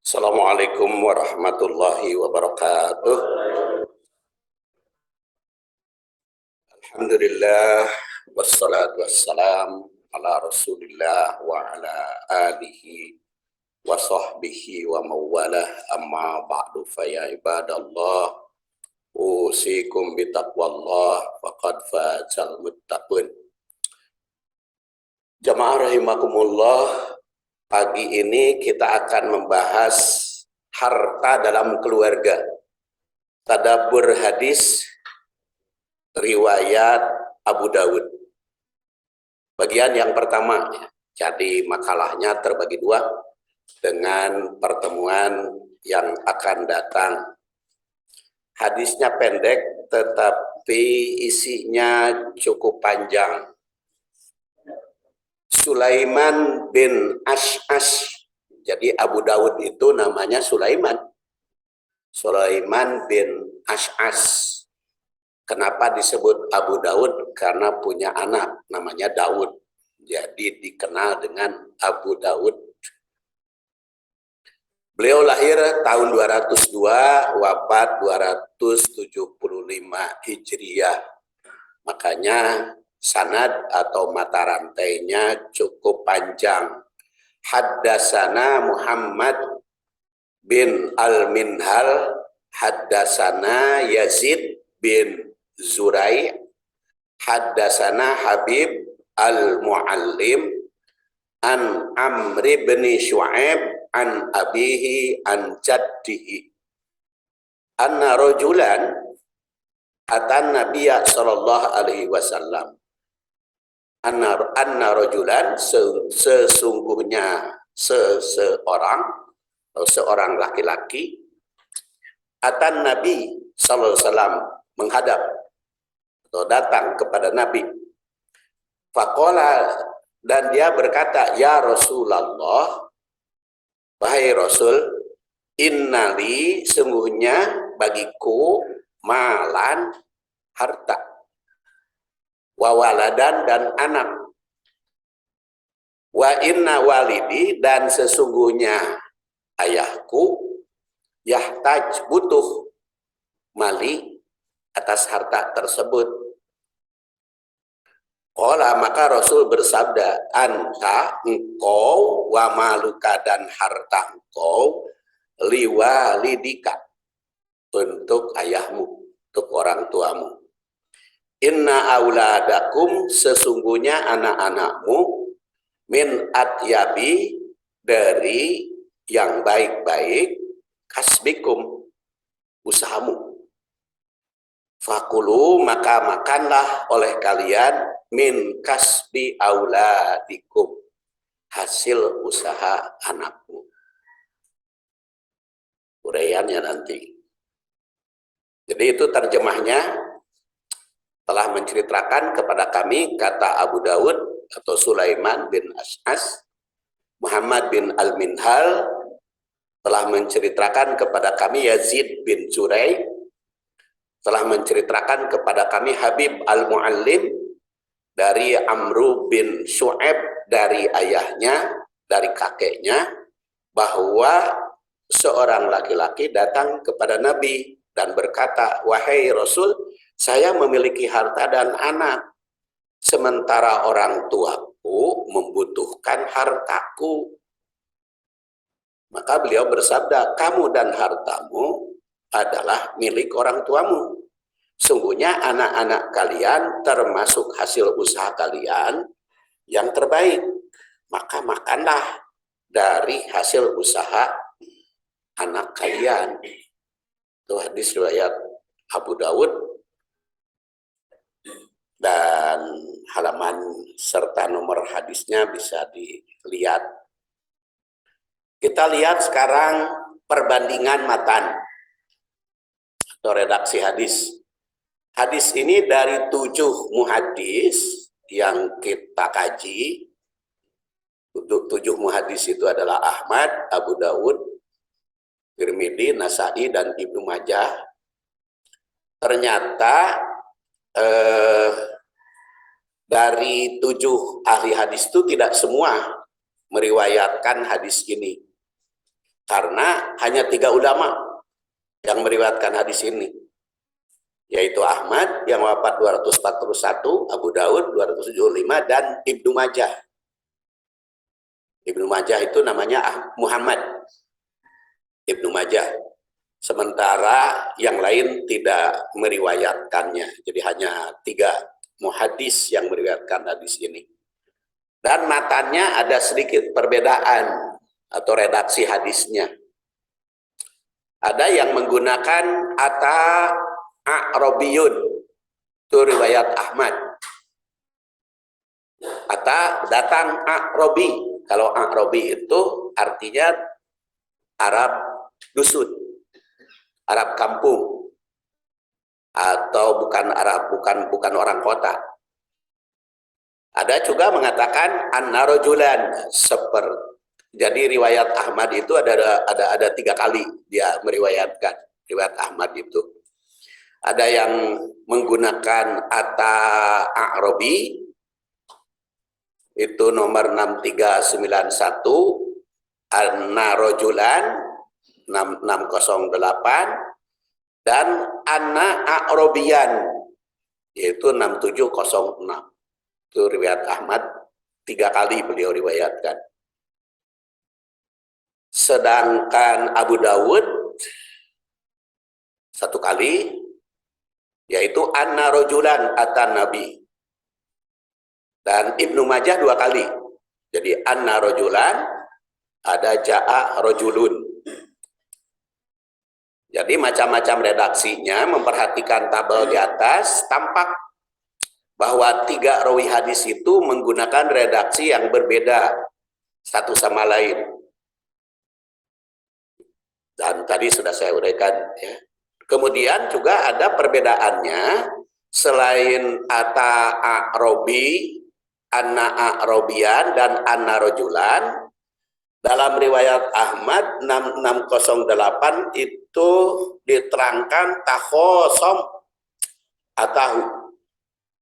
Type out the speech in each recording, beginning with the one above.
Assalamualaikum warahmatullahi wabarakatuh. Alhamdulillah wassalatu wassalam ala Rasulillah wa ala alihi wa sahbihi wa mawalah, amma ba'du, fa ya ibadallah usikum bitaqwallah faqad fazal muttaqun. Jamaah rahimakumullah, pagi ini kita akan membahas harta dalam keluarga. Tadabbur hadis riwayat Abu Dawud. Bagian yang pertama, jadi makalahnya terbagi dua dengan pertemuan yang akan datang. Hadisnya pendek tetapi isinya cukup panjang. Sulaiman bin Ash'ash. Jadi Abu Dawud itu namanya Sulaiman. Sulaiman bin Ash'ash. Kenapa disebut Abu Dawud? Karena punya anak namanya Daud. Jadi dikenal dengan Abu Dawud. Beliau lahir tahun 202, wafat 275 Hijriah. Makanya sanad atau mata rantainya cukup panjang. Haddasana Muhammad bin Al-Minhal, haddasana Yazid bin Zurai, haddasana Habib Al-Muallim an Amri bin Shu'aib an abihi an jaddihi anna rajulan atan nabiyya sallallahu alaihi wasallam. Anna rajulan, sesungguhnya seorang laki-laki, atan nabi sallallahu alaihi wasallam, menghadap atau datang kepada Nabi. Faqala, dan dia berkata, ya Rasulullah, wahai Rasul, innali, sungguhnya bagiku, malan, harta, wawaladan, dan anak, wa inna walidi, dan sesungguhnya ayahku, yahtaj, butuh, mali, atas harta tersebut. Qala, maka Rasul bersabda, anta, engkau, wa maluka, dan harta engkau, liwalidika, untuk ayahmu, untuk orang tuamu. Inna auladakum, sesungguhnya anak-anakmu, min atyabi, dari yang baik-baik, kasbikum, usahamu. Fakulu, maka makanlah oleh kalian, min kasbi auladikum, hasil usaha anakmu. Uraiannya nanti. Jadi itu terjemahnya, telah menceritakan kepada kami, kata Abu Dawud atau Sulaiman bin Ash'ash, Muhammad bin Al-Minhal telah menceritakan kepada kami, Yazid bin Zurai telah menceritakan kepada kami, Habib Al-Muallim dari Amru bin Shu'aib, dari ayahnya, dari kakeknya, bahwa seorang laki-laki datang kepada Nabi dan berkata, wahai Rasul, saya memiliki harta dan anak, sementara orang tuaku membutuhkan hartaku. Maka beliau bersabda, kamu dan hartamu adalah milik orang tuamu. Sungguhnya anak-anak kalian termasuk hasil usaha kalian yang terbaik. Maka makanlah dari hasil usaha anak kalian. Itu hadis riwayat Abu Dawud, dan halaman serta nomor hadisnya bisa dilihat. Kita lihat sekarang perbandingan matan atau redaksi hadis. Hadis ini dari 7 muhadis yang kita kaji. 7 muhadis itu adalah Ahmad, Abu Dawud, Tirmidzi, Nasai, dan Ibnu Majah. Ternyata dari 7 ahli hadis itu tidak semua meriwayatkan hadis ini. Karena hanya 3 ulama yang meriwayatkan hadis ini, yaitu Ahmad yang wafat 241, Abu Daud 275, dan Ibnu Majah. Ibnu Majah itu namanya Muhammad Ibnu Majah. Sementara yang lain tidak meriwayatkannya. Jadi hanya 3 muhadis yang meriwayatkan hadis ini. Dan matanya ada sedikit perbedaan atau redaksi hadisnya. Ada yang menggunakan ata a'robiyun, itu riwayat Ahmad. Ata datang a'robi. Kalau a'robi itu artinya Arab dusun, Arab kampung, atau bukan Arab, bukan orang kota. Ada juga mengatakan an-narojulan, jadi riwayat Ahmad itu ada 3 kali dia meriwayatkan riwayat Ahmad itu. Ada yang menggunakan ata a'robi, itu nomor 6391, an-narojulan 6608, dan anna a'robiyan yaitu 6706. Itu riwayat Ahmad 3 kali beliau riwayatkan. Sedangkan Abu Dawud 1 kali, yaitu anna rojulan atan nabi. Dan Ibnu Majah 2 kali. Jadi anna rojulan, ada ja'a rojulun. Jadi macam-macam redaksinya, memperhatikan tabel di atas, tampak bahwa 3 rawi hadis itu menggunakan redaksi yang berbeda satu sama lain. Dan tadi sudah saya uraikan, ya. Kemudian juga ada perbedaannya, selain ata a'robi, anna a'robian, dan anna rojulan, dalam riwayat Ahmad 6608 itu diterangkan takhosom atahu.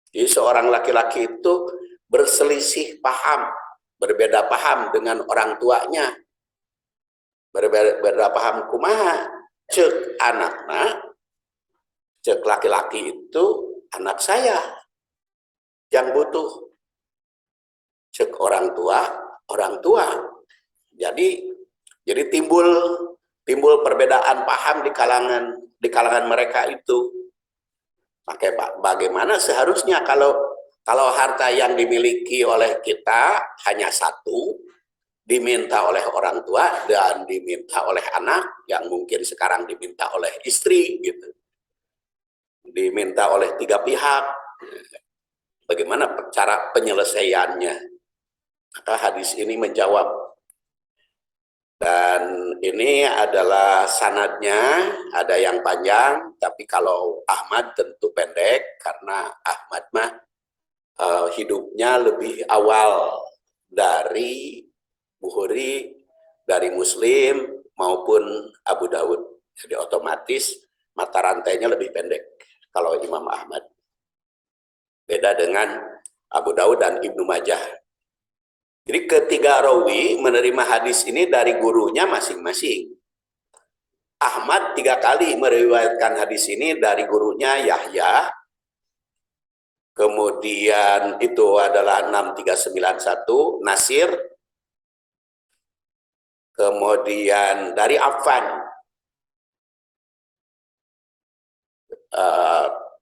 Jadi seorang laki-laki itu berselisih paham, berbeda paham dengan orang tuanya. Berbeda paham kumaha, cek anakna, cek laki-laki itu anak saya yang butuh, cek orang tua. Jadi timbul perbedaan paham di kalangan mereka itu. Maka bagaimana seharusnya kalau harta yang dimiliki oleh kita hanya 1, diminta oleh orang tua dan diminta oleh anak, yang mungkin sekarang diminta oleh istri, gitu, diminta oleh 3 pihak. Bagaimana cara penyelesaiannya? Maka hadis ini menjawab. Dan ini adalah sanadnya, ada yang panjang, tapi kalau Ahmad tentu pendek, karena Ahmad mah hidupnya lebih awal dari Bukhari, dari Muslim, maupun Abu Dawud. Jadi otomatis mata rantainya lebih pendek kalau Imam Ahmad. Beda dengan Abu Dawud dan Ibnu Majah. Jadi ketiga rawi menerima hadis ini dari gurunya masing-masing. Ahmad 3 kali meriwayatkan hadis ini dari gurunya Yahya. Kemudian itu adalah 6391 Nasir. Kemudian dari Affan,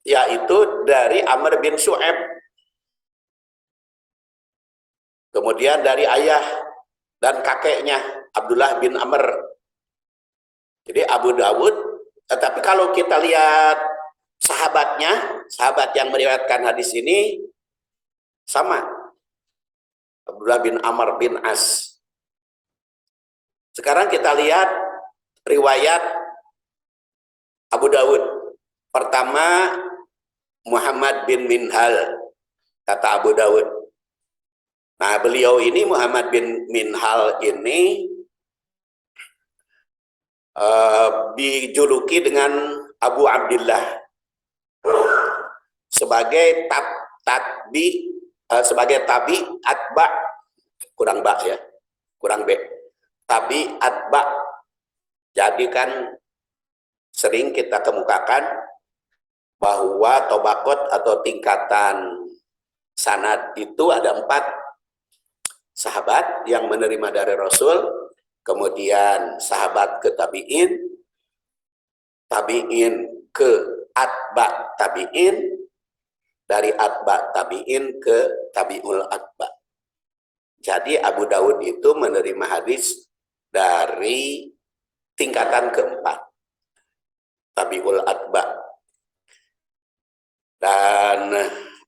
yaitu dari Amr bin Shu'aib. Kemudian dari ayah dan kakeknya Abdullah bin Amr. Jadi Abu Dawud, tetapi kalau kita lihat sahabat yang meriwayatkan hadis ini sama, Abdullah bin Amr bin As. Sekarang kita lihat riwayat Abu Dawud. Pertama, Muhammad bin Minhal, kata Abu Dawud. Nah, beliau ini, Muhammad bin Minhal ini dijuluki dengan Abu Abdillah sebagai tabi atba, kurang bak ya, kurang B. Tabi atba. Jadi kan sering kita kemukakan bahwa tobakot atau tingkatan sanad itu ada 4. Sahabat yang menerima dari Rasul, kemudian sahabat ke tabi'in, tabi'in ke atba tabi'in, dari atba tabi'in ke tabi'ul atba. Jadi Abu Dawud itu menerima hadis dari tingkatan keempat, tabi'ul atba. Dan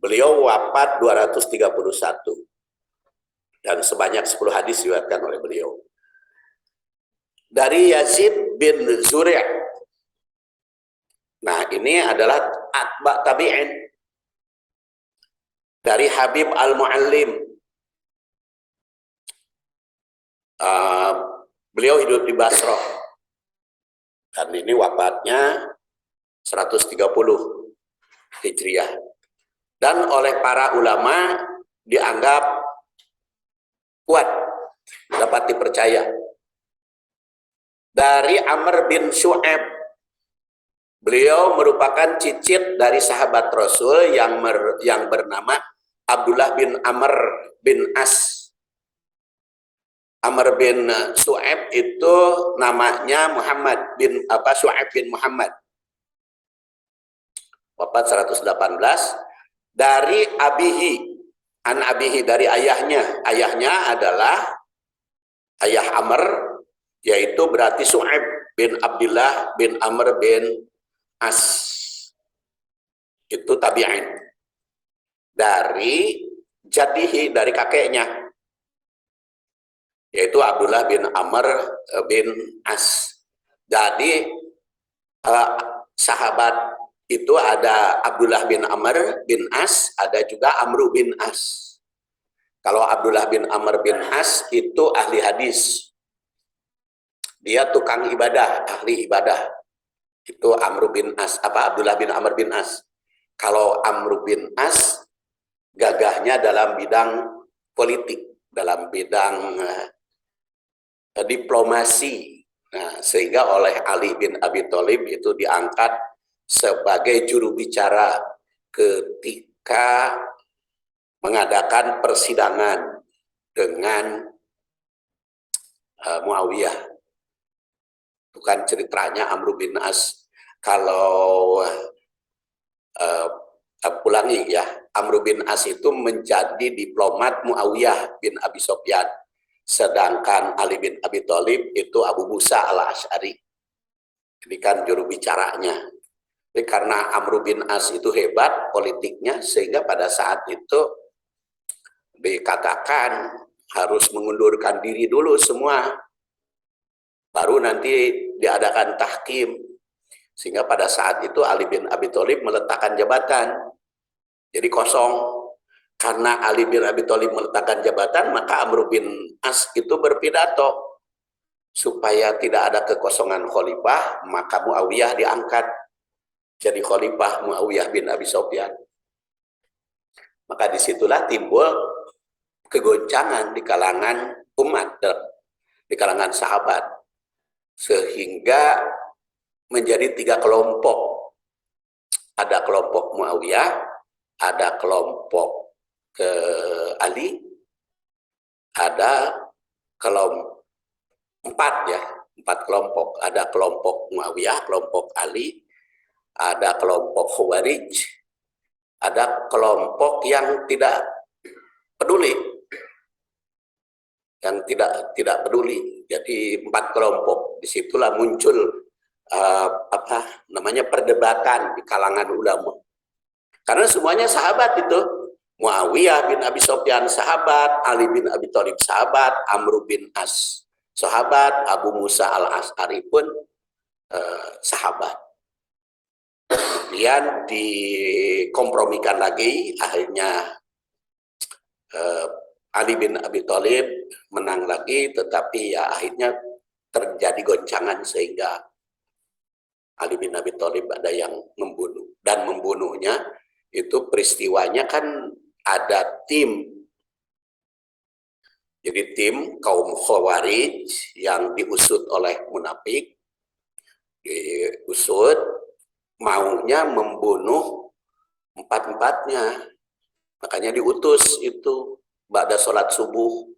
beliau wafat 231. Dan sebanyak 10 hadis diriwayatkan oleh beliau. Dari Yazid bin Zuri'. Nah, ini adalah atba tabi'in. Dari Habib al-Muallim. Beliau hidup di Basrah. Dan ini wafatnya 130 Hijriah. Dan oleh para ulama dianggap kuat, dapat dipercaya. Dari Amr bin Shu'aib, beliau merupakan cicit dari sahabat Rasul yang bernama Abdullah bin Amr bin As. Amr bin Shu'aib itu namanya Muhammad bin Shu'aib bin Muhammad. Wafat 118. Dari Abihi, an abihi, dari ayahnya. Ayahnya adalah ayah Amr, yaitu berarti Shu'aib bin Abdullah bin Amr bin As. Itu tabi'in. Dari jadihi, dari kakeknya, yaitu Abdullah bin Amr bin As. Jadi sahabat itu ada Abdullah bin Amr bin As, ada juga Amru bin As. Kalau Abdullah bin Amr bin As itu ahli hadis. Dia tukang ibadah, ahli ibadah. Itu Amru bin As, Abdullah bin Amr bin As. Kalau Amru bin As gagahnya dalam bidang politik, dalam bidang diplomasi. Nah, sehingga oleh Ali bin Abi Thalib itu diangkat sebagai juru bicara ketika mengadakan persidangan dengan Muawiyah. Itu kan ceritanya Amr bin As. Kalau ulangi ya, Amr bin As itu menjadi diplomat Muawiyah bin Abi Sufyan. Sedangkan Ali bin Abi Thalib itu Abu Musa al-Asy'ari. Ini kan juru bicaranya. Jadi karena Amr bin As itu hebat politiknya, sehingga pada saat itu dikatakan harus mengundurkan diri dulu semua. Baru nanti diadakan tahkim. Sehingga pada saat itu Ali bin Abi Thalib meletakkan jabatan. Jadi kosong. Karena Ali bin Abi Thalib meletakkan jabatan, maka Amr bin As itu berpidato. Supaya tidak ada kekosongan khalifah, maka Muawiyah diangkat jadi khalifah, Muawiyah bin Abi Sufyan. Maka disitulah timbul kegoncangan di kalangan umat, di kalangan sahabat, sehingga menjadi 3 kelompok. Ada kelompok Muawiyah, ada kelompok ke Ali, ada kelompok 4 kelompok. Ada kelompok Muawiyah, kelompok Ali, ada kelompok Khawarij, ada kelompok yang tidak peduli, tidak peduli. Jadi 4 kelompok. Disitulah muncul perdebatan di kalangan ulama. Karena semuanya sahabat itu. Muawiyah bin Abi Sufyan sahabat, Ali bin Abi Thalib sahabat, Amr bin As sahabat, Abu Musa al-Asy'ari pun sahabat. Kemudian dikompromikan lagi, akhirnya Ali bin Abi Thalib menang lagi, tetapi ya akhirnya terjadi goncangan sehingga Ali bin Abi Thalib ada yang membunuh. Dan membunuhnya itu peristiwanya kan ada tim Jadi tim kaum Khawarij yang diusut oleh munafik, diusut maunya membunuh empat-empatnya. Makanya diutus itu ba'da sholat subuh.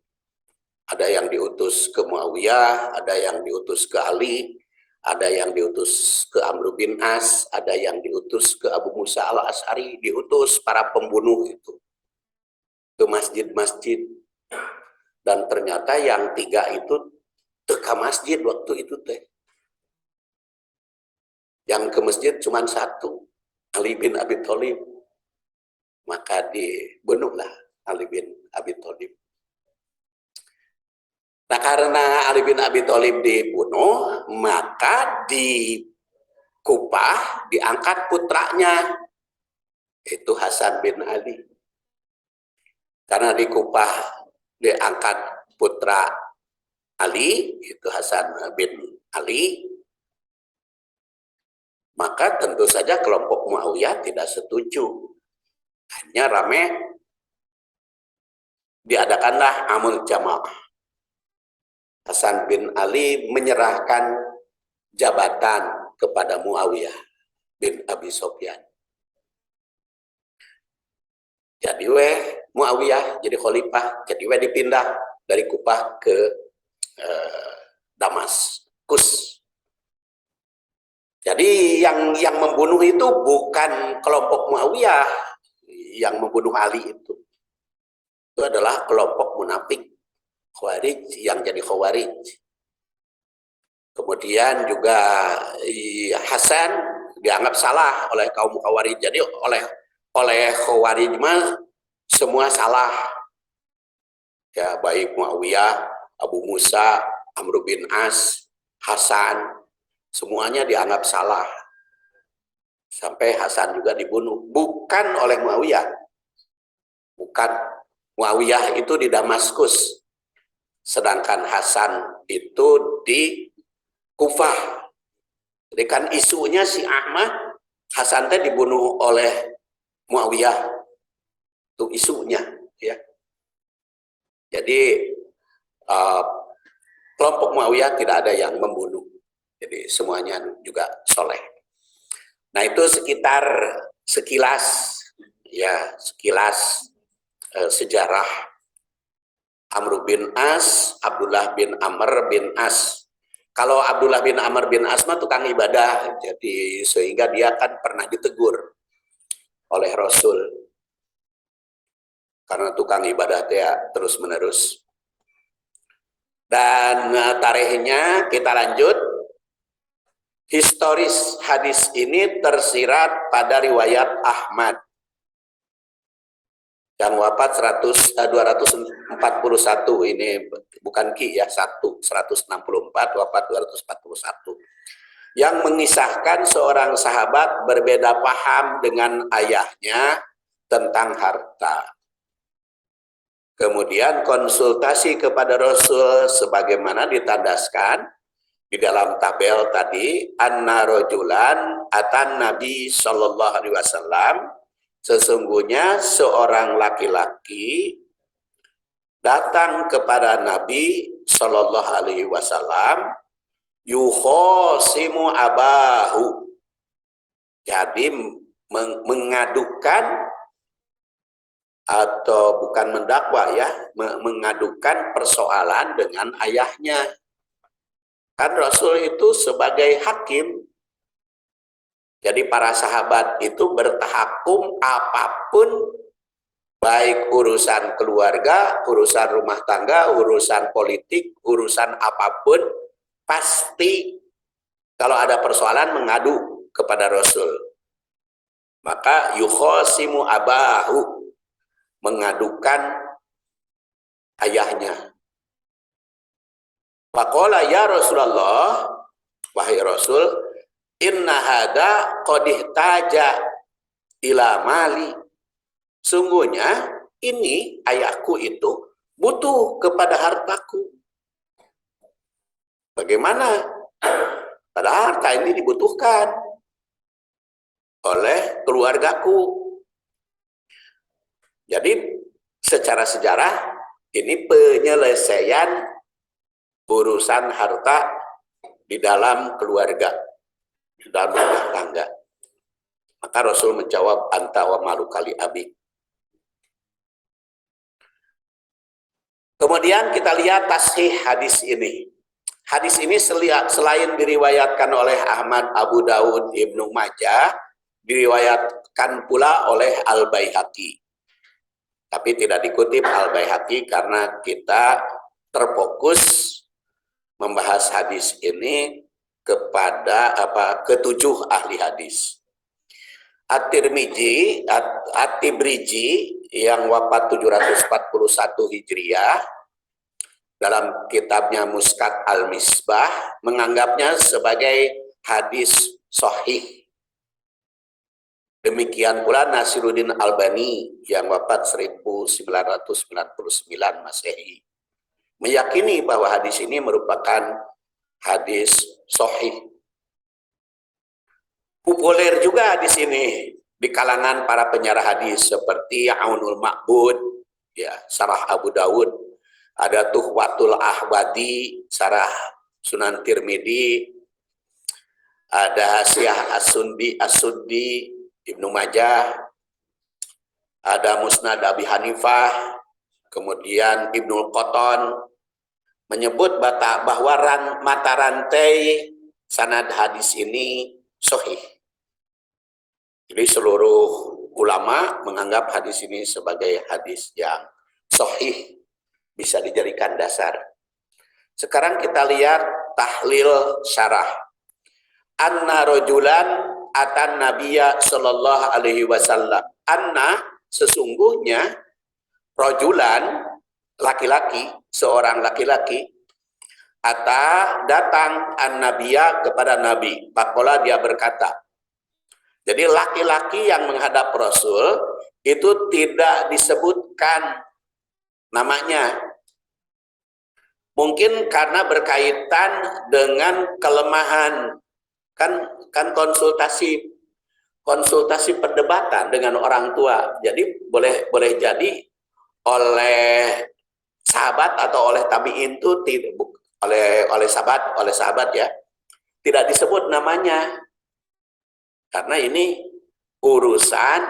Ada yang diutus ke Muawiyah, ada yang diutus ke Ali, ada yang diutus ke Amr bin As, ada yang diutus ke Abu Musa al-Asy'ari, diutus para pembunuh itu ke masjid-masjid. Dan ternyata yang 3 itu teka masjid waktu itu teh. Yang ke masjid cuma 1, Ali bin Abi Thalib. Maka dibunuhlah Ali bin Abi Thalib. Nah, karena Ali bin Abi Thalib dibunuh, maka di Kupah diangkat putranya, itu Hasan bin Ali. Karena di Kupah diangkat putra Ali, itu Hasan bin Ali, maka tentu saja kelompok Muawiyah tidak setuju. Hanya rame diadakanlah amul jamaah. Hasan bin Ali menyerahkan jabatan kepada Muawiyah bin Abi Sufyan. Jadi Muawiyah jadi khalifah, jadi dipindah dari Kupah ke Damaskus. Jadi yang membunuh itu bukan kelompok Muawiyah yang membunuh Ali itu. Itu adalah kelompok munafik Khawarij yang jadi Khawarij. Kemudian juga Hasan dianggap salah oleh kaum Khawarij. Jadi oleh Khawarij mah semua salah. Ya, baik Muawiyah, Abu Musa, Amr bin As, Hasan, semuanya dianggap salah. Sampai Hasan juga dibunuh. Bukan oleh Muawiyah. Bukan. Muawiyah itu di Damaskus. Sedangkan Hasan itu di Kufah. Jadi kan isunya si Ahmad, Hasan teh dibunuh oleh Muawiyah. Itu isunya. Ya. Jadi kelompok Muawiyah tidak ada yang membunuh. Jadi semuanya juga soleh. Nah itu sekilas sejarah Amr bin As, Abdullah bin Amr bin As. Kalau Abdullah bin Amr bin As mah tukang ibadah, jadi sehingga dia kan pernah ditegur oleh Rasul karena tukang ibadah dia terus menerus. Dan tarikhnya kita lanjut. Historis hadis ini tersirat pada riwayat Ahmad yang wafat 241, ini bukan Ki ya, 164, wafat 241, yang mengisahkan seorang sahabat berbeda paham dengan ayahnya tentang harta. Kemudian konsultasi kepada Rasul sebagaimana ditandaskan di dalam tabel tadi, anna rojulan atan Nabi Shallallahu Alaihi Wasallam, sesungguhnya seorang laki-laki datang kepada Nabi Shallallahu Alaihi Wasallam, yukhosimu abahu, jadi mengadukan atau bukan mendakwa ya, mengadukan persoalan dengan ayahnya. Kan Rasul itu sebagai hakim. Jadi para sahabat itu bertahakum apapun, baik urusan keluarga, urusan rumah tangga, urusan politik, urusan apapun, pasti kalau ada persoalan mengadu kepada Rasul. Maka yukhosimu abahu, mengadukan ayahnya. Faqala ya Rasulullah, wahai Rasul, inna hada qad ihtaja ila mali. Sungguhnya ini ayahku itu butuh kepada hartaku. Bagaimana? Padahal harta ini dibutuhkan oleh keluargaku. Jadi secara sejarah Ini penyelesaian urusan harta di dalam keluarga, di dalam rumah tangga. Maka Rasul menjawab, anta wa malu kali abi. Kemudian kita lihat tashih hadis ini. Hadis ini selain diriwayatkan oleh Ahmad, Abu Dawud, Ibnu Majah, diriwayatkan pula oleh Al-Baihaqi. Tapi tidak dikutip Al-Baihaqi karena kita terfokus membahas hadis ini kepada ketujuh ahli hadis. At-Tirmidzi, At-Tibriji yang wafat 741 Hijriah dalam kitabnya Muskat Al-Misbah menganggapnya sebagai hadis sahih. Demikian pula Nasiruddin Albani yang wafat 1999 Masehi meyakini bahwa hadis ini merupakan hadis sahih. Populer juga di sini di kalangan para penyarah hadis seperti Aunul Ma'bud, ya, Sarah Abu Dawud, ada Tuhwatul Ahwadi, Sarah Sunan Tirmidzi, ada Syiah As-Suddi, Ibnu Majah, ada Musnad Abi Hanifah, kemudian Ibnu Qotton menyebut bahwa mata rantai sanad hadis ini sahih. Jadi seluruh ulama menganggap hadis ini sebagai hadis yang sahih, bisa dijadikan dasar. Sekarang kita lihat tahlil syarah. Anna rajulan atan nabiyya sallallahu alaihi wasallam. Anna sesungguhnya rajulan laki-laki, seorang laki-laki datang an-nabiyya kepada Nabi. Pakola dia berkata. Jadi laki-laki yang menghadap Rasul itu tidak disebutkan namanya. Mungkin karena berkaitan dengan kelemahan, kan konsultasi perdebatan dengan orang tua. Jadi boleh jadi oleh sahabat atau oleh tabi'in itu oleh sahabat ya, tidak disebut namanya. Karena ini urusan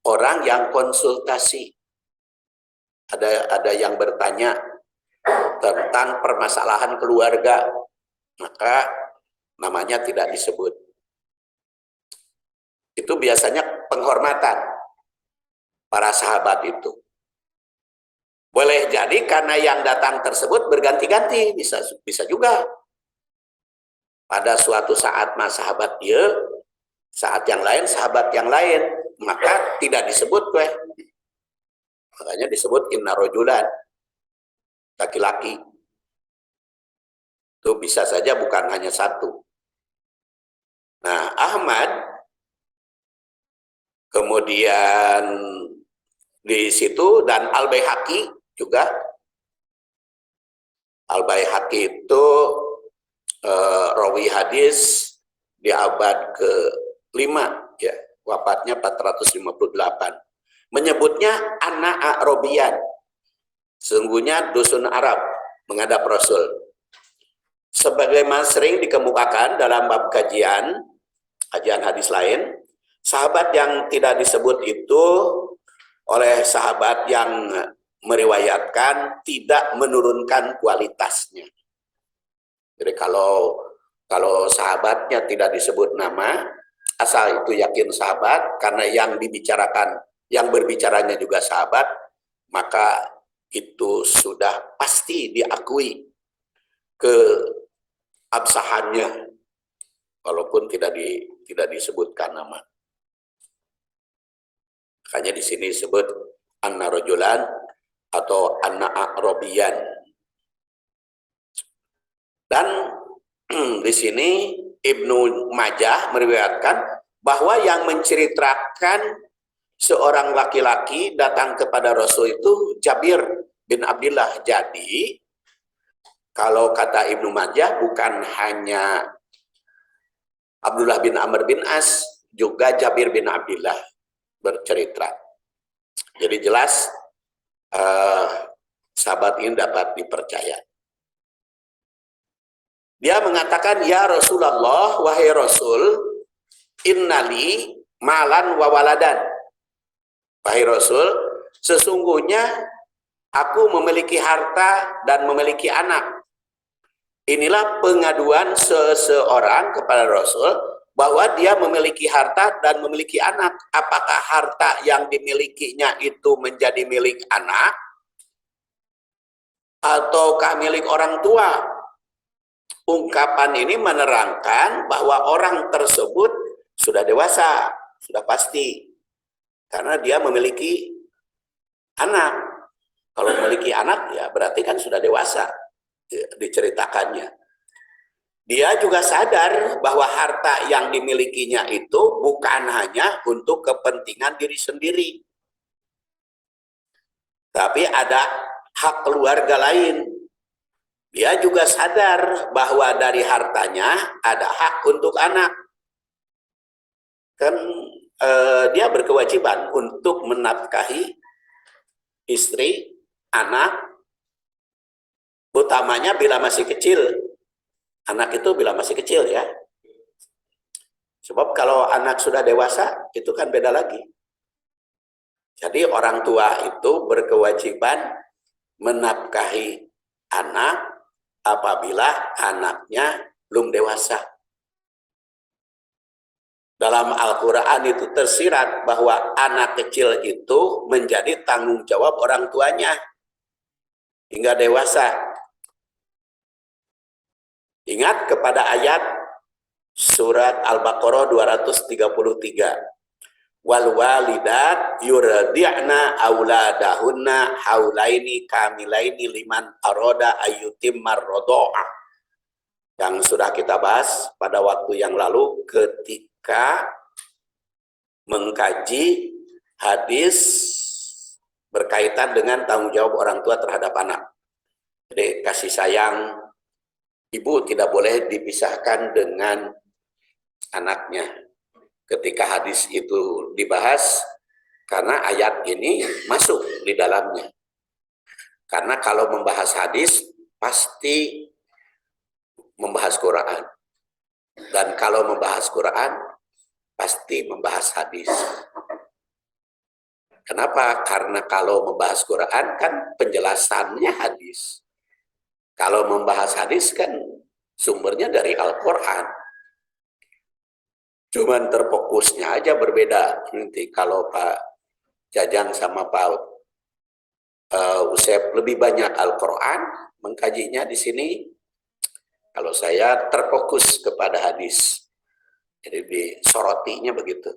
orang yang konsultasi. Ada yang bertanya tentang permasalahan keluarga, maka namanya tidak disebut. Itu biasanya penghormatan para sahabat itu. Boleh jadi karena yang datang tersebut berganti-ganti, bisa juga. Pada suatu saat sahabat dia, saat yang lain sahabat yang lain, maka tidak disebut makanya disebut inna rajulan, laki-laki. Itu bisa saja bukan hanya satu. Nah, Ahmad kemudian di situ dan Al-Baihaqi juga. Al-Baihaqi itu rawi hadis di abad ke-5 ya, wafatnya 458. Menyebutnya anak A'robian. Sesungguhnya dusun Arab menghadap Rasul. Sebagaimana sering dikemukakan dalam bab kajian hadis lain, sahabat yang tidak disebut itu oleh sahabat yang meriwayatkan tidak menurunkan kualitasnya. Jadi kalau sahabatnya tidak disebut nama, asal itu yakin sahabat, karena yang berbicaranya juga sahabat, maka itu sudah pasti diakui keabsahannya, walaupun tidak disebutkan nama. Makanya di sini disebut anna rajulan atau anna a'robiyan. Dan di sini Ibnu Majah meriwayatkan bahwa yang menceritakan seorang laki-laki datang kepada Rasul itu Jabir bin Abdullah. Jadi kalau kata Ibnu Majah bukan hanya Abdullah bin Amr bin As, juga Jabir bin Abdullah bercerita. Jadi jelas sahabat ini dapat dipercaya. Dia mengatakan, ya Rasulullah, wahai Rasul, innali malan wa waladan. Wahai Rasul, sesungguhnya aku memiliki harta dan memiliki anak. Inilah pengaduan seseorang kepada Rasul bahwa dia memiliki harta dan memiliki anak. Apakah harta yang dimilikinya itu menjadi milik anak ataukah milik orang tua? Ungkapan ini menerangkan bahwa orang tersebut sudah dewasa, sudah pasti. Karena dia memiliki anak. Kalau memiliki anak, ya berarti kan sudah dewasa, diceritakannya. Dia juga sadar bahwa harta yang dimilikinya itu bukan hanya untuk kepentingan diri sendiri. Tapi ada hak keluarga lain. Dia juga sadar bahwa dari hartanya ada hak untuk anak. Kan dia berkewajiban untuk menafkahi istri, anak, utamanya bila masih kecil. Anak itu bila masih kecil ya. Sebab kalau anak sudah dewasa, itu kan beda lagi. Jadi orang tua itu berkewajiban menafkahi anak apabila anaknya belum dewasa. Dalam Al-Quran itu tersirat bahwa anak kecil itu menjadi tanggung jawab orang tuanya hingga dewasa. Ingat kepada ayat surat Al-Baqarah 233. Wal walidat yurdi'na auladahunna haulaini kamilaini liman aroda ayyutimar rodha'ah. Yang sudah kita bahas pada waktu yang lalu ketika mengkaji hadis berkaitan dengan tanggung jawab orang tua terhadap anak. Jadi kasih sayang ibu tidak boleh dipisahkan dengan anaknya. Ketika hadis itu dibahas, karena ayat ini masuk di dalamnya. Karena kalau membahas hadis, pasti membahas Quran. Dan kalau membahas Quran, pasti membahas hadis. Kenapa? Karena kalau membahas Quran, kan penjelasannya hadis. Kalau membahas hadis, kan sumbernya dari Al-Quran. Cuman terfokusnya aja berbeda. Nanti kalau Pak Jajang sama Pak Usep lebih banyak Al-Quran mengkajinya di sini. Kalau saya terfokus kepada hadis. Jadi disorotinya begitu.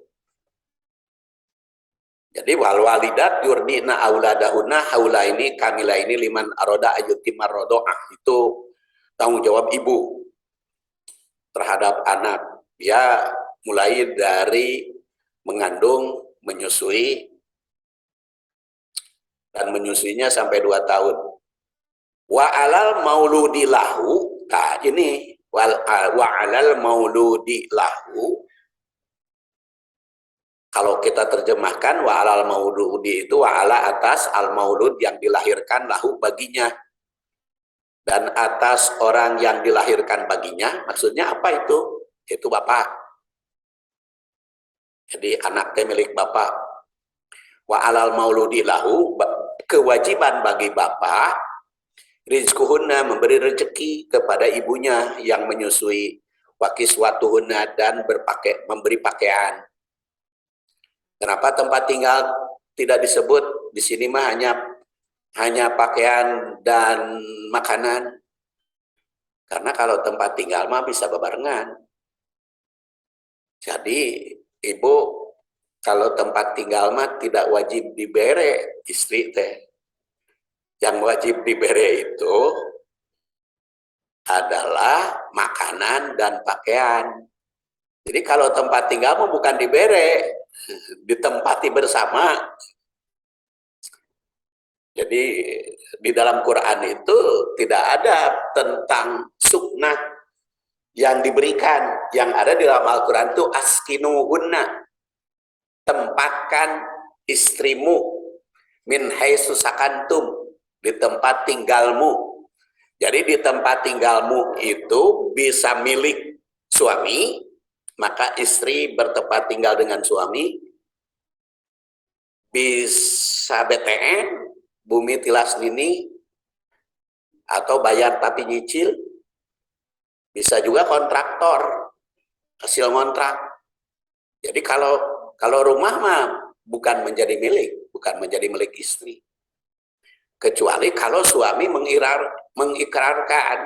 Jadi wal walidat yurdina auladahunna haulaini kamilaini liman aroda ayyutimar rodha'ah. Itu tanggung jawab ibu terhadap anak. Dia mulai dari mengandung, menyusui, dan menyusuinya sampai 2 tahun. Wa alal mauludi lahu, nah ini wa alal mauludi lahu, kalau kita terjemahkan wa alal mauludi itu wa ala atas al maulud yang dilahirkan lahu baginya, dan atas orang yang dilahirkan baginya, maksudnya apa itu? Itu bapak. Jadi anaknya milik bapak. Wa alal mauludi lahu, kewajiban bagi bapak, rizquhunna, memberi rezeki kepada ibunya yang menyusui, wa kiswatuhunna, dan memberi pakaian. Kenapa tempat tinggal tidak disebut? Di sini mah hanya pakaian dan makanan. Karena kalau tempat tinggal mah bisa bebarengan. Jadi ibu kalau tempat tinggal mah tidak wajib dibere istri teh. Yang wajib dibere itu adalah makanan dan pakaian. Jadi kalau tempat tinggal mah bukan dibere, ditempati bersama. Jadi di dalam Quran itu tidak ada tentang sunnah yang diberikan. Yang ada di dalam Al-Quran itu askinuhunna, tempatkan istrimu, min haitsu sakantum, di tempat tinggalmu. Jadi di tempat tinggalmu itu bisa milik suami, maka istri bertempat tinggal dengan suami, bisa BTN, bumi tilas dini, atau bayar tapi nyicil, bisa juga kontraktor, hasil kontrak. Jadi kalau rumah mah bukan menjadi milik istri. Kecuali kalau suami mengikrarkan.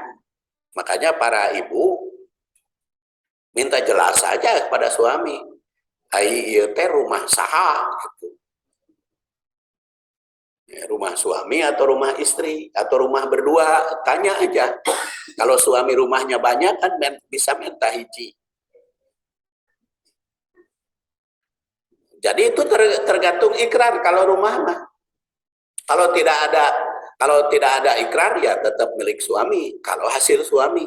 Makanya para ibu minta jelas saja kepada suami, ai ieu teh rumah saha gitu. Ya, rumah suami atau rumah istri atau rumah berdua, tanya aja. Kalau suami rumahnya banyak kan bisa minta hiji. Jadi itu tergantung ikrar kalau rumah mah. Kalau tidak ada ikrar ya tetap milik suami, kalau hasil suami.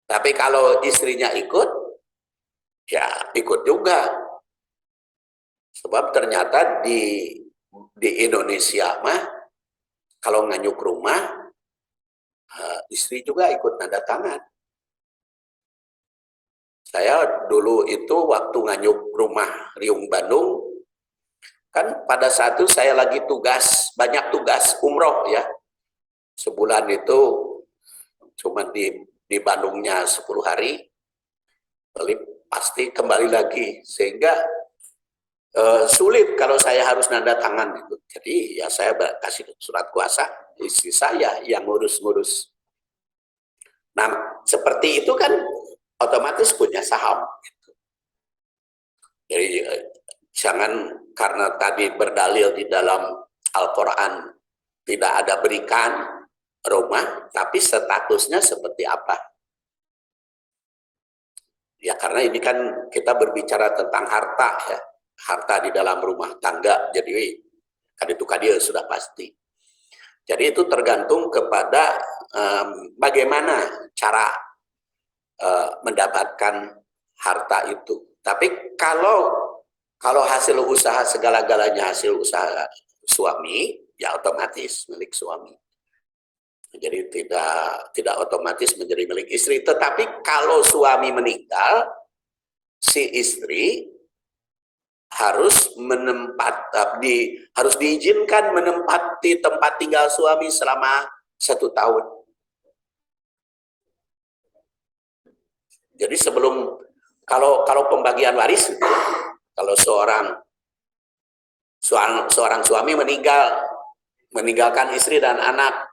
Tapi kalau istrinya ikut, ya ikut juga. Sebab ternyata di Indonesia mah kalau nganyuk rumah, istri juga ikut tanda tangan. Saya dulu itu waktu nganyuk rumah Riung Bandung, kan pada saat itu saya lagi banyak tugas umroh ya. Sebulan itu cuma di Bandungnya 10 hari, pasti kembali lagi. Sehingga sulit kalau saya harus nanda tangan gitu. Jadi ya saya kasih surat kuasa, istri saya yang ngurus-ngurus. Nah seperti itu kan otomatis punya saham. Gitu. Jadi jangan karena tadi berdalil di dalam Al-Quran tidak ada berikan rumah, tapi statusnya seperti apa? Ya karena ini kan kita berbicara tentang harta ya, harta di dalam rumah tangga, jadi kan itu dia sudah pasti. Jadi itu tergantung kepada bagaimana cara mendapatkan harta itu. Tapi kalau hasil usaha segala-galanya hasil usaha suami, ya otomatis milik suami. Jadi tidak otomatis menjadi milik istri. Tetapi kalau suami meninggal, si istri harus harus diizinkan menempati tempat tinggal suami selama 1 tahun. Jadi sebelum kalau pembagian waris, kalau seorang suami meninggalkan istri dan anak,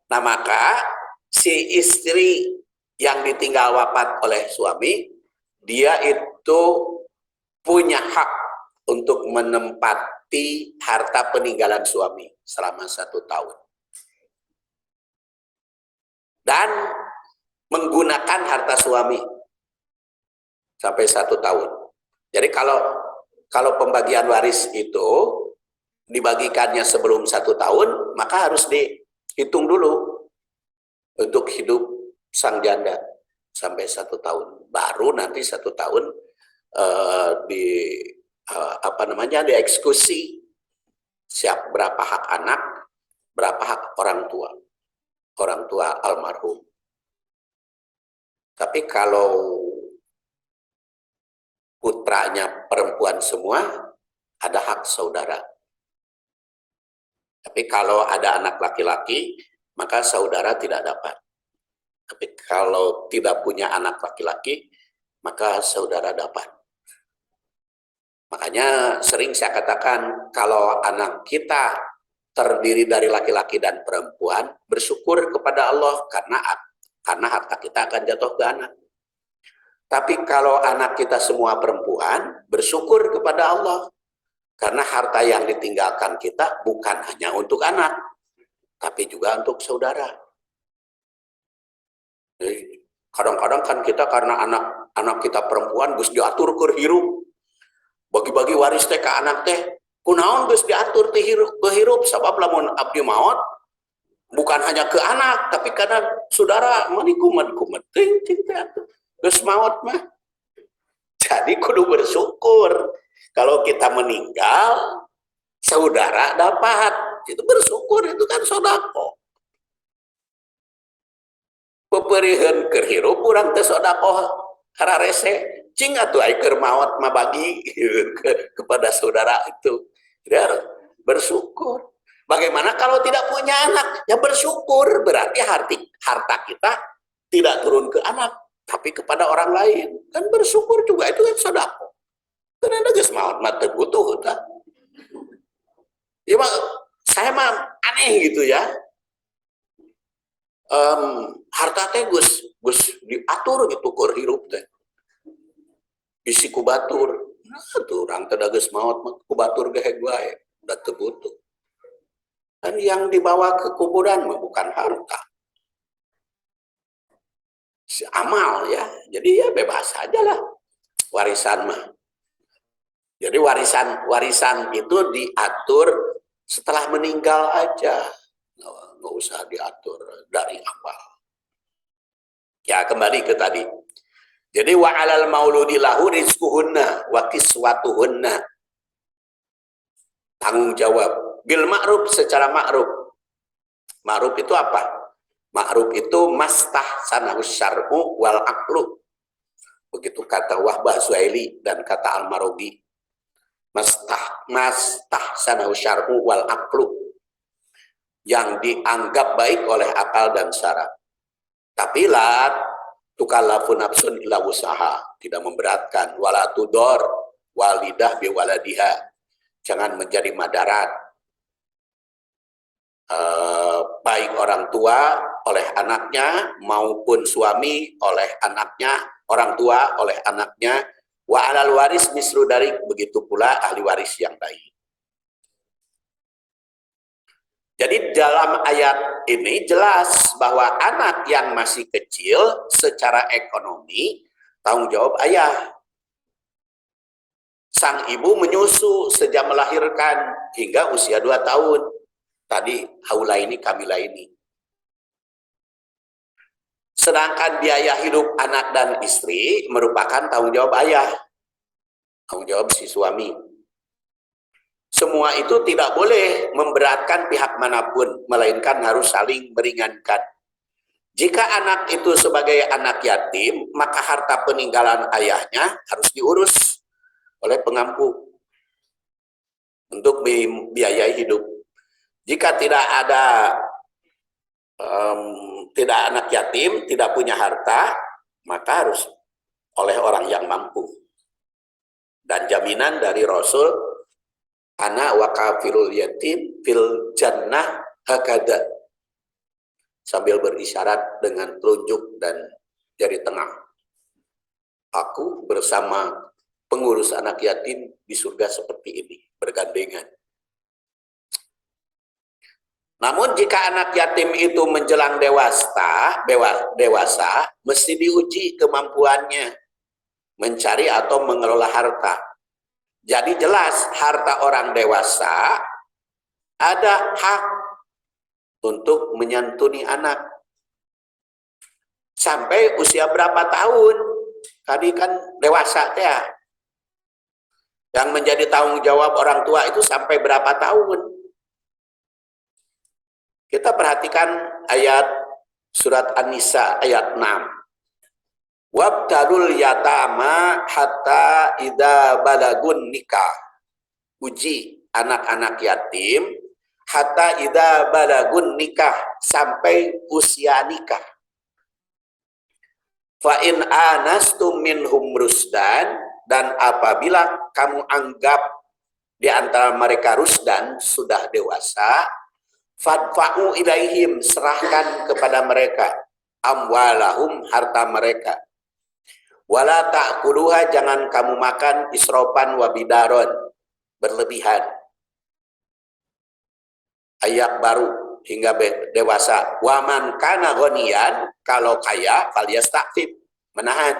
nah maka si istri yang ditinggal wafat oleh suami, dia itu punya hak untuk menempati harta peninggalan suami selama 1 tahun. Dan menggunakan harta suami sampai 1 tahun. Jadi kalau pembagian waris itu dibagikannya sebelum 1 tahun, maka harus dihitung dulu untuk hidup sang janda sampai 1 tahun. Baru nanti 1 tahun dieksekusi berapa hak anak, berapa hak orang tua almarhum. Tapi kalau putranya perempuan semua, ada hak saudara. Tapi kalau ada anak laki-laki, maka saudara tidak dapat. Tapi kalau tidak punya anak laki-laki, maka saudara dapat. Makanya sering saya katakan, kalau anak kita terdiri dari laki-laki dan perempuan, bersyukur kepada Allah karena harta kita akan jatuh ke anak. Tapi kalau anak kita semua perempuan, bersyukur kepada Allah karena harta yang ditinggalkan kita bukan hanya untuk anak, tapi juga untuk saudara. Kadang-kadang kan kita karena anak kita perempuan geus diatur keur hirup. Bagi-bagi waris teh ka anak teh kunaon geus diatur teh hirup sabab lamun abdi maot bukan hanya ke anak tapi karena saudara mani kumet ting teh geus maot mah. Jadi kudu bersyukur kalau kita meninggal saudara dapat. itu bersyukur, itu kan sodako. Peperihan kerhirup kurang teh sodako hararese, cing atuh ai keur maot mah bagi kepada saudara itu. Ya, bersyukur. Bagaimana kalau tidak punya anak? Ya bersyukur, berarti harta kita tidak turun ke anak, tapi kepada orang lain. Kan bersyukur juga, itu kan sodako. Karena geus maot mah teu butuh tah. Ya mah saya mah aneh gitu ya. Harta teh gus diatur gitu keur hirup teh. Bisi ku batur. Nah, tuh urang teh da geus maot mah ku batur geheg wae, da teu butuh. Dan yang dibawa ke kuburan mah bukan harta. Si amal ya. Jadi ya bebas aja lah warisan mah. Jadi warisan itu diatur setelah meninggal aja. Nggak usah diatur dari awal. Ya kembali ke tadi. Jadi wa alal mauludi lahu rizquhunna wa kiswatuhunna. Tanggung jawab bil ma'ruf, secara ma'ruf. Ma'ruf itu apa? Ma'ruf itu mastahsanahu syar'u wal aqlu. Begitu kata Wahbah Zuhaili dan kata Al-Marogi. Mastahsanahu syar'u wal aqlu. Yang dianggap baik oleh akal dan syara. Tapi la tukallafu nafsun illa wusaha, tidak memberatkan, wala tudor walidah bi waladiha, jangan menjadi madarat baik orang tua oleh anaknya maupun suami oleh anaknya, orang tua oleh anaknya, wa alal waris misru dari, begitu pula ahli waris yang baik. Jadi dalam ayat ini jelas bahwa anak yang masih kecil secara ekonomi tanggung jawab ayah. Sang ibu menyusu sejak melahirkan hingga usia 2 tahun. Tadi haulaini kamilaini. Sedangkan biaya hidup anak dan istri merupakan tanggung jawab ayah. Tanggung jawab si suami. Semua itu tidak boleh memberatkan pihak manapun, melainkan harus saling meringankan. Jika anak itu sebagai anak yatim, maka harta peninggalan ayahnya harus diurus oleh pengampu untuk biaya hidup. Jika tidak ada tidak anak yatim, tidak punya harta, maka harus oleh orang yang mampu. Dan jaminan dari Rasul, ana wa kafirul yatim fil jannah hakada, sambil berisyarat dengan telunjuk dan jari tengah. Aku bersama pengurus anak yatim di surga seperti ini, bergandengan. Namun jika anak yatim itu menjelang dewasa, mesti diuji kemampuannya mencari atau mengelola harta. Jadi jelas harta orang dewasa ada hak untuk menyantuni anak. Sampai usia berapa tahun? Tadi kan dewasa ya. Yang menjadi tanggung jawab orang tua itu sampai berapa tahun? Kita perhatikan ayat surat An-Nisa ayat 6. Wabtalul yatama hatta idza balagun nikah. Uji anak-anak yatim hatta idza balagun nikah, sampai usia nikah. Fa in anastum minhum rusdan, dan apabila kamu anggap di antara mereka rusdan, sudah dewasa, fadfa'u ilaihim, serahkan kepada mereka amwalahum, harta mereka. Wala ta'kuluha, jangan kamu makan isrofan wa bidaron, berlebihan. Ayat baru hingga dewasa. Waman kana ghaniyan, kalau kaya falyastafif, menahan.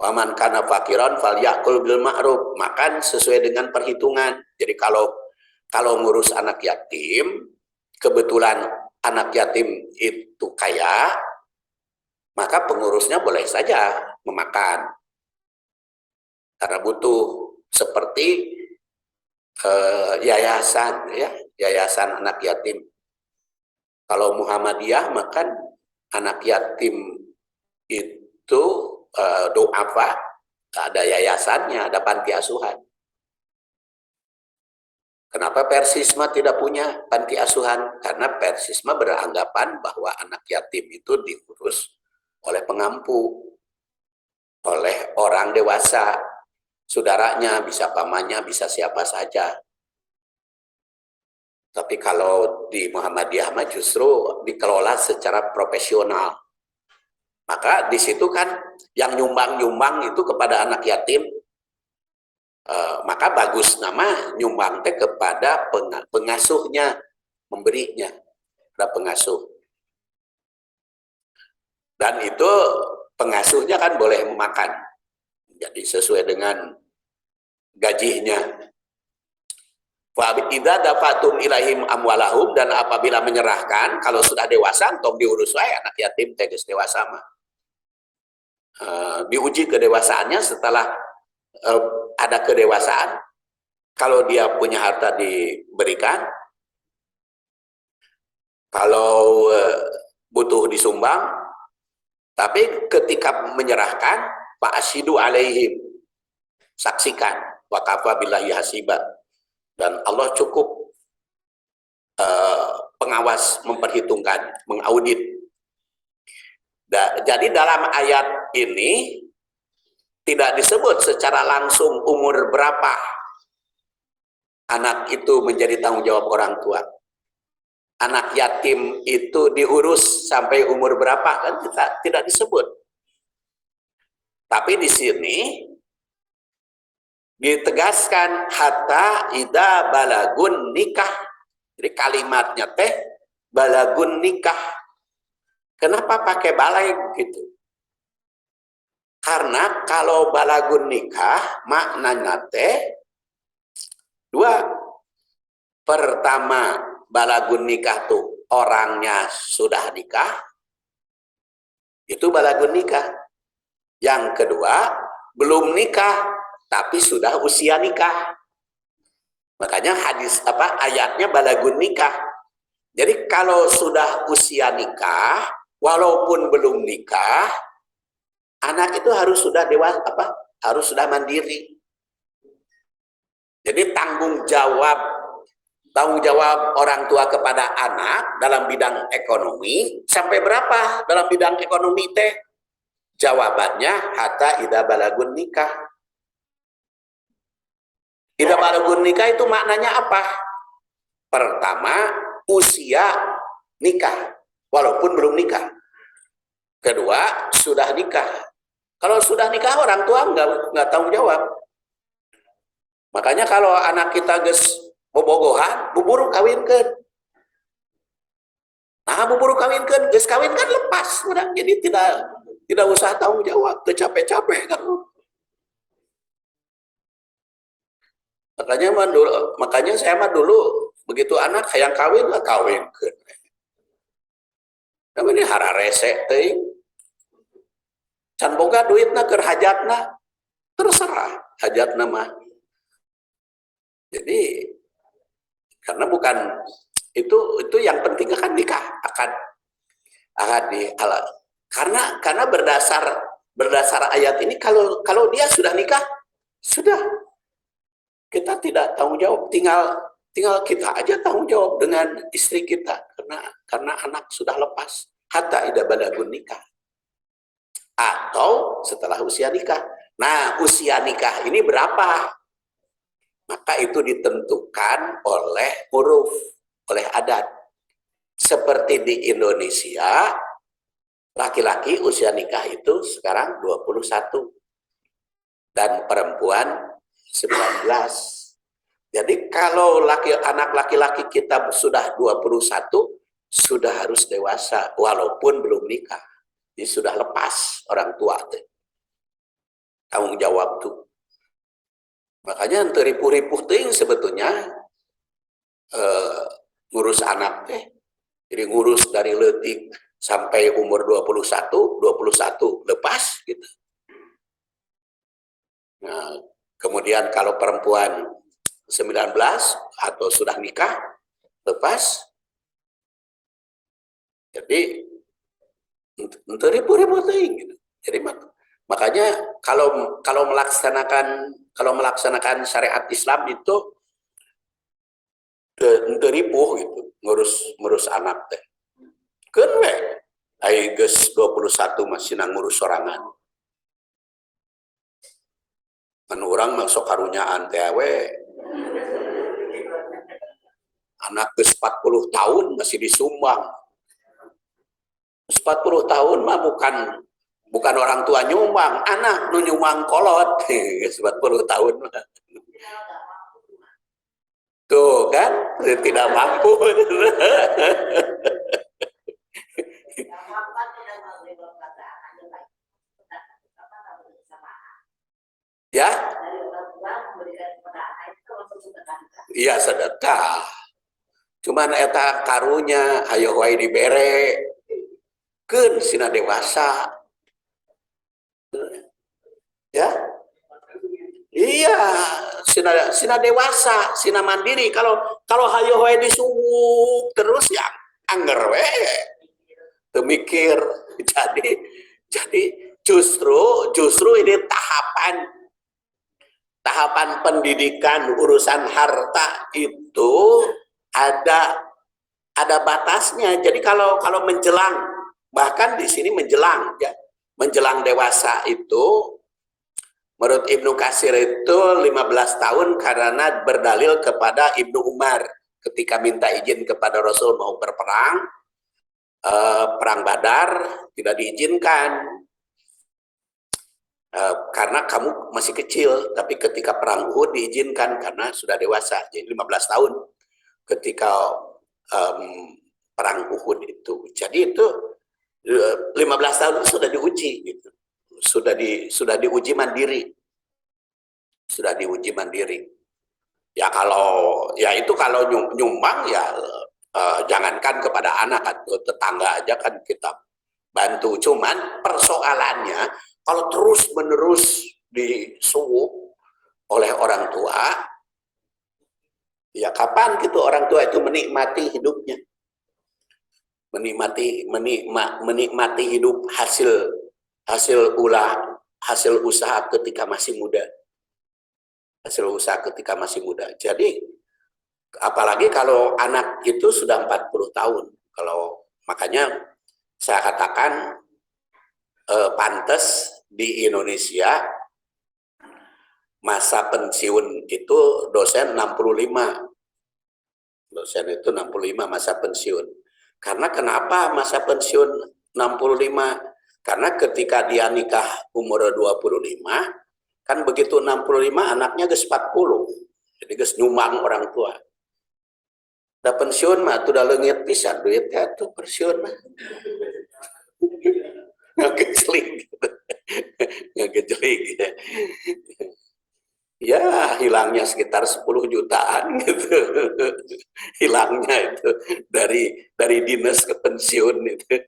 Waman kana fakiron falyakul bil ma'ruf, makan sesuai dengan perhitungan. Jadi kalau ngurus anak yatim, kebetulan anak yatim itu kaya, maka pengurusnya boleh saja memakan karena butuh, seperti yayasan ya, yayasan anak yatim. Kalau Muhammadiyah makan anak yatim itu do'afa, ada yayasannya, ada panti asuhan. Kenapa Persisma tidak punya panti asuhan? Karena Persisma beranggapan bahwa anak yatim itu diurus oleh pengampu, oleh orang dewasa, saudaranya, bisa pamannya, bisa siapa saja. Tapi kalau di Muhammadiyah mah justru dikelola secara profesional. Maka di situ kan yang nyumbang-nyumbang itu kepada anak yatim, maka bagus nama nyumbang teh kepada pengasuhnya, memberinya kepada pengasuh. Dan itu pengasuhnya kan boleh memakan, jadi sesuai dengan gajinya. Idza dafatum ilaihim amwalahum, dan apabila menyerahkan, kalau sudah dewasa tong diurus wae anak yatim teh geus dewasa mah. Diuji kedewasaannya setelah ada kedewasaan. Kalau dia punya harta diberikan, kalau butuh disumbang, tapi ketika menyerahkan, Pak Asyidu alaihim, saksikan, wa kafa billahi hasiba, dan Allah cukup pengawas, memperhitungkan, mengaudit. Jadi dalam ayat ini tidak disebut secara langsung umur berapa anak itu menjadi tanggung jawab orang tua. Anak yatim itu diurus sampai umur berapa kan tidak disebut. Tapi di sini ditegaskan hatta ida balagun nikah. Jadi kalimatnya teh balagun nikah. Kenapa pakai balai gitu? Karena kalau balagun nikah maknanya teh dua. Pertama, balagun nikah tuh orangnya sudah nikah, itu balagun nikah. Yang kedua, belum nikah tapi sudah usia nikah. Makanya hadis ayatnya balagun nikah. Jadi kalau sudah usia nikah, walaupun belum nikah, anak itu harus sudah dewasa, harus sudah mandiri. Jadi tanggung jawab orang tua kepada anak dalam bidang ekonomi sampai berapa dalam bidang ekonomi teh? Jawabannya hatta idza balagun nikah. Idza balagun nikah itu maknanya apa? Pertama, usia nikah walaupun belum nikah. Kedua, sudah nikah. Kalau sudah nikah orang tua nggak tanggung jawab. Makanya kalau anak kita bobogohan, buburu kawinkeun. Nah, buburu kawinkeun, geus kawin kan lepas, jadi tidak usah tanggung jawab, teu capek-capek kan. Makanya saya mah dulu begitu anak hayang kawin lah kawinkeun. Tapi ini hararese teuing. Can boga duitna keur hajatna, terserah hajatna mah. Jadi karena bukan itu yang penting kan nikah akan di karena berdasar ayat ini kalau dia sudah nikah sudah kita tidak tanggung jawab, tinggal kita aja tanggung jawab dengan istri kita karena anak sudah lepas hatta idza balagun nikah atau setelah usia nikah. Nah, usia nikah ini berapa? Maka itu ditentukan oleh uruf, oleh adat. Seperti di Indonesia, laki-laki usia nikah itu sekarang 21 dan perempuan 19. Jadi kalau anak laki-laki kita sudah 21, sudah harus dewasa walaupun belum nikah. Jadi sudah lepas orang tua tuh. Tanggung jawab tuh. Makanya ripuh-ripuh ting sebetulnya ngurus anak teh. Jadi ngurus dari leutik sampai umur 21 lepas gitu. Nah, kemudian kalau perempuan 19 atau sudah nikah, lepas. Jadi untuk ribu-ribu gitu. Jadi makanya kalau melaksanakan syariat Islam itu untuk ribu gitu, ngurus anak teh. Kan we, ai geus 21 masih ngurus sorangan. Kan urang mah sok karunyaan teh we. Anak geus 40 tahun masih disumbang. 40 tahun mah bukan orang tua nyumbang, anak nu nyumbang kolot. 40 tahun mah. Tuh kan, tidak mampu. Ya, iya sedekah. Cuman eta karunya ayo wae dibere keun sina dewasa. Ya, iya, sina dewasa, sina mandiri. Kalau hayo wae disubuk terus ya anger we. Teu mikir. Jadi justru ini tahapan pendidikan urusan harta itu ada batasnya. Jadi kalau menjelang, bahkan di sini menjelang ya, menjelang dewasa itu menurut Ibnu Katsir itu 15 tahun karena berdalil kepada Ibnu Umar ketika minta izin kepada Rasul mau berperang, perang Badar tidak diizinkan karena kamu masih kecil, tapi ketika perang Uhud diizinkan karena sudah dewasa, jadi 15 tahun ketika perang Uhud itu. Jadi itu 15 tahun itu sudah diuji gitu. Sudah diuji mandiri. Sudah diuji mandiri. Ya kalau nyumbang ya jangankan kepada anak atau tetangga aja kan kita bantu. Cuman persoalannya kalau terus-menerus disuguh oleh orang tua, ya kapan gitu orang tua itu menikmati hidupnya, menikmati hidup hasil usaha ketika masih muda, Jadi apalagi kalau anak itu sudah 40 tahun, makanya saya katakan pantas di Indonesia masa pensiun itu dosen 65 masa pensiun. Karena kenapa masa pensiun 65? Karena ketika dia nikah umur 25, kan begitu 65 anaknya geus 40. Jadi geus nyumbang orang tua. Da pensiun mah tuh da leungit pisan duitnya tuh pensiun mah. Ngegejlik. Ya hilangnya sekitar 10 jutaan gitu. Hilangnya itu dari dinas ke pensiun itu.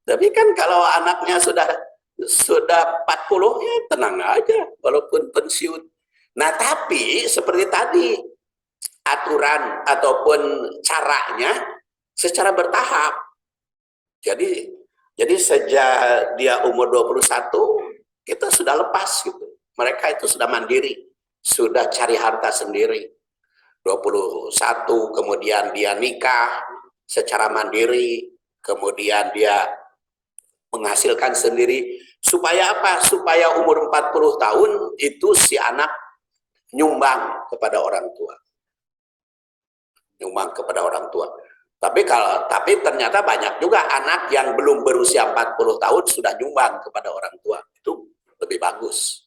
Tapi kan kalau anaknya sudah 40 ya tenang aja walaupun pensiun. Nah tapi seperti tadi aturan ataupun caranya secara bertahap. Jadi sejak dia umur 21 kita sudah lepas gitu. Mereka itu sudah mandiri, sudah cari harta sendiri. 21 kemudian dia nikah secara mandiri, kemudian dia menghasilkan sendiri. Supaya apa? Supaya umur 40 tahun itu si anak nyumbang kepada orang tua. Tapi ternyata banyak juga anak yang belum berusia 40 tahun sudah nyumbang kepada orang tua. Itu lebih bagus.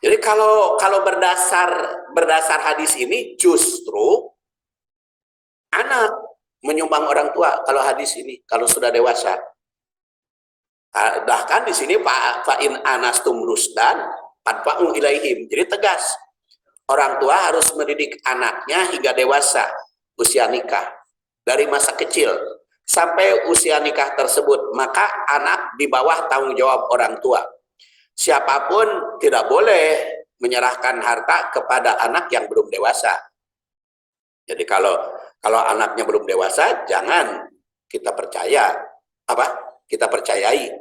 Jadi kalau berdasar hadis ini justru anak menyumbang orang tua kalau hadis ini kalau sudah dewasa. Bahkan di sini fa'in anastum rusdan fadfa'u ilaihim. Jadi tegas. Orang tua harus mendidik anaknya hingga dewasa, usia nikah. Dari masa kecil sampai usia nikah tersebut, maka anak di bawah tanggung jawab orang tua. Siapapun tidak boleh menyerahkan harta kepada anak yang belum dewasa. Jadi kalau anaknya belum dewasa, jangan kita percayai.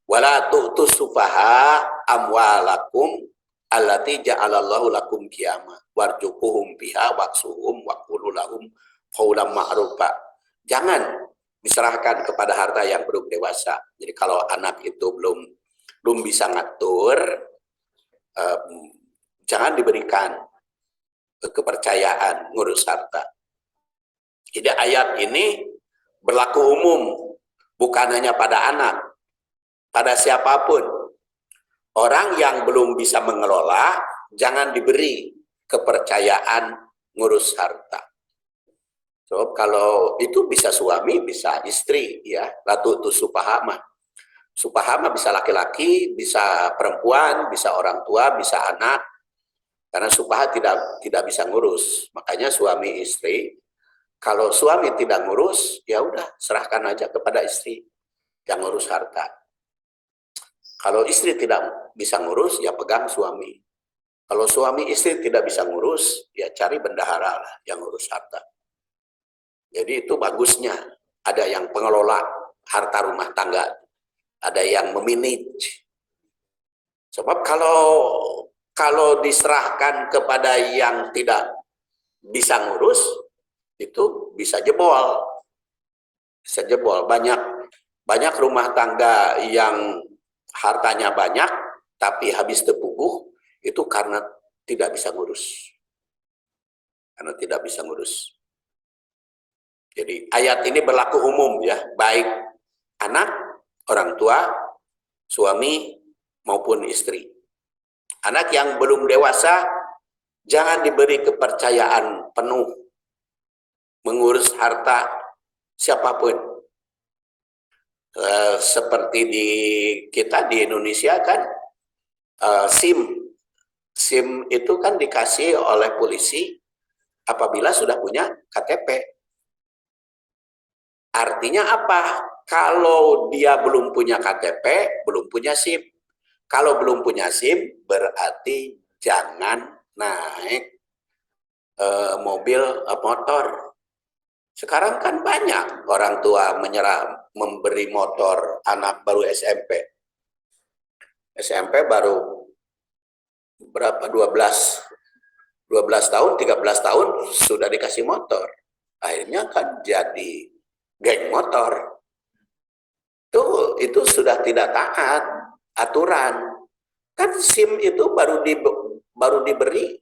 Wala tu'tus sufaha amwalakum allati ja'alallahu lakum qiyama warzuquhum biha waksuhum waqulu lahum qaulan ma'rufa. Jangan diserahkan kepada harta yang belum dewasa. Jadi kalau anak itu belum bisa ngatur, jangan diberikan kepercayaan ngurus harta. Jadi ayat ini berlaku umum, bukan hanya pada anak, pada siapapun. Orang yang belum bisa mengelola, jangan diberi kepercayaan ngurus harta. So, kalau itu bisa suami, bisa istri, ya. Latu tu supahama. Supahama bisa laki-laki, bisa perempuan, bisa orang tua, bisa anak. Karena supaha tidak bisa ngurus. Makanya suami istri, kalau suami tidak ngurus, ya udah serahkan aja kepada istri yang ngurus harta. Kalau istri tidak bisa ngurus, ya pegang suami. Kalau suami istri tidak bisa ngurus, ya cari bendahara lah yang ngurus harta. Jadi itu bagusnya. Ada yang pengelola harta rumah tangga, ada yang memanage. Sebab kalau diserahkan kepada yang tidak bisa ngurus, itu bisa jebol. Bisa jebol. Banyak rumah tangga yang hartanya banyak, tapi habis terpuguh, itu karena tidak bisa ngurus. Karena tidak bisa ngurus. Jadi ayat ini berlaku umum ya, baik anak, orang tua, suami, maupun istri. Anak yang belum dewasa, jangan diberi kepercayaan penuh mengurus harta siapapun. Seperti kita di Indonesia kan, SIM itu kan dikasih oleh polisi apabila sudah punya KTP. Artinya apa? Kalau dia belum punya KTP, belum punya SIM. Kalau belum punya SIM, berarti jangan naik mobil motor. Sekarang kan banyak orang tua memberi motor anak baru SMP. SMP baru berapa? 12 tahun, 13 tahun sudah dikasih motor. Akhirnya kan jadi geng motor. Itu sudah tidak taat aturan. Kan SIM itu baru diberi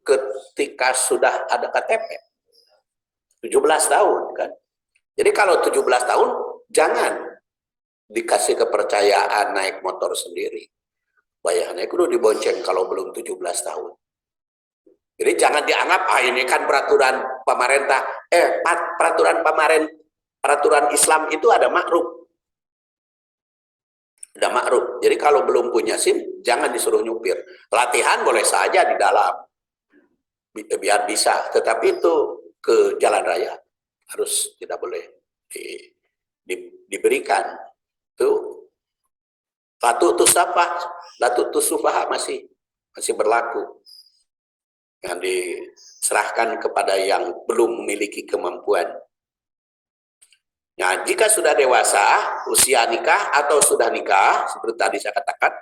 ketika sudah ada KTP. 17 tahun kan. Jadi kalau 17 tahun jangan dikasih kepercayaan naik motor sendiri. Bayarnya kudu dibonceng kalau belum 17 tahun. Jadi jangan dianggap ini kan peraturan pemerintah. Peraturan Islam itu ada makruf. Ada makruf. Jadi kalau belum punya SIM, jangan disuruh nyupir. Latihan boleh saja di dalam, biar bisa. Tetapi itu ke jalan raya harus tidak boleh diberikan. Itu latu sufaha masih berlaku. Yang diserahkan kepada yang belum memiliki kemampuan. Nah, jika sudah dewasa, usia nikah atau sudah nikah, seperti tadi saya katakan,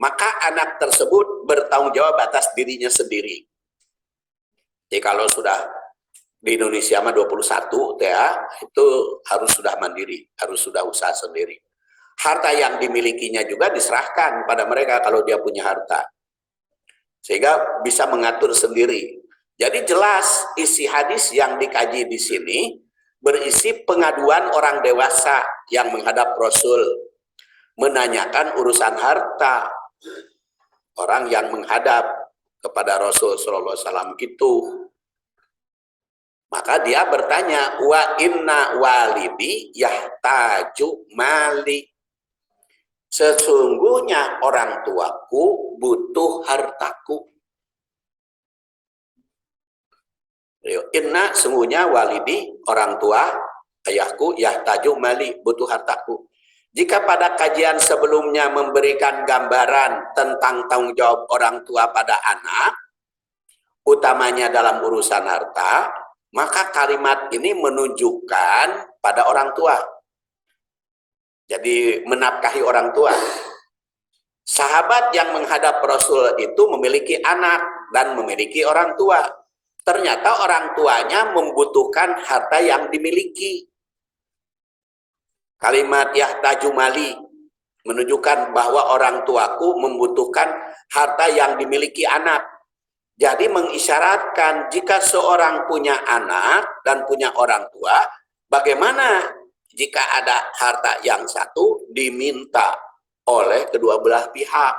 maka anak tersebut bertanggung jawab atas dirinya sendiri. Jadi kalau sudah di Indonesia mah 21 ya, itu harus sudah mandiri, harus sudah usaha sendiri. Harta yang dimilikinya juga diserahkan pada mereka kalau dia punya harta. Sehingga bisa mengatur sendiri. Jadi jelas isi hadis yang dikaji di sini berisi pengaduan orang dewasa yang menghadap Rasul, menanyakan urusan harta. Orang yang menghadap kepada Rasul Sallallahu Alaihi Wasallam itu, maka dia bertanya, wa inna walidi yahtaju mali. Sesungguhnya orang tuaku butuh hartaku. Inna, sungguhnya walidi, orang tua, ayahku, yahtaju mali, butuh hartaku. Jika pada kajian sebelumnya memberikan gambaran tentang tanggung jawab orang tua pada anak, utamanya dalam urusan harta, Maka kalimat ini menunjukkan pada orang tua. Jadi menafkahi orang tua. Sahabat yang menghadap Rasul itu memiliki anak dan memiliki orang tua. Ternyata orang tuanya membutuhkan harta yang dimiliki. Kalimat yahtaju mali menunjukkan bahwa orang tuaku membutuhkan harta yang dimiliki anak. Jadi mengisyaratkan jika seorang punya anak dan punya orang tua, bagaimana jika ada harta yang satu diminta oleh kedua belah pihak,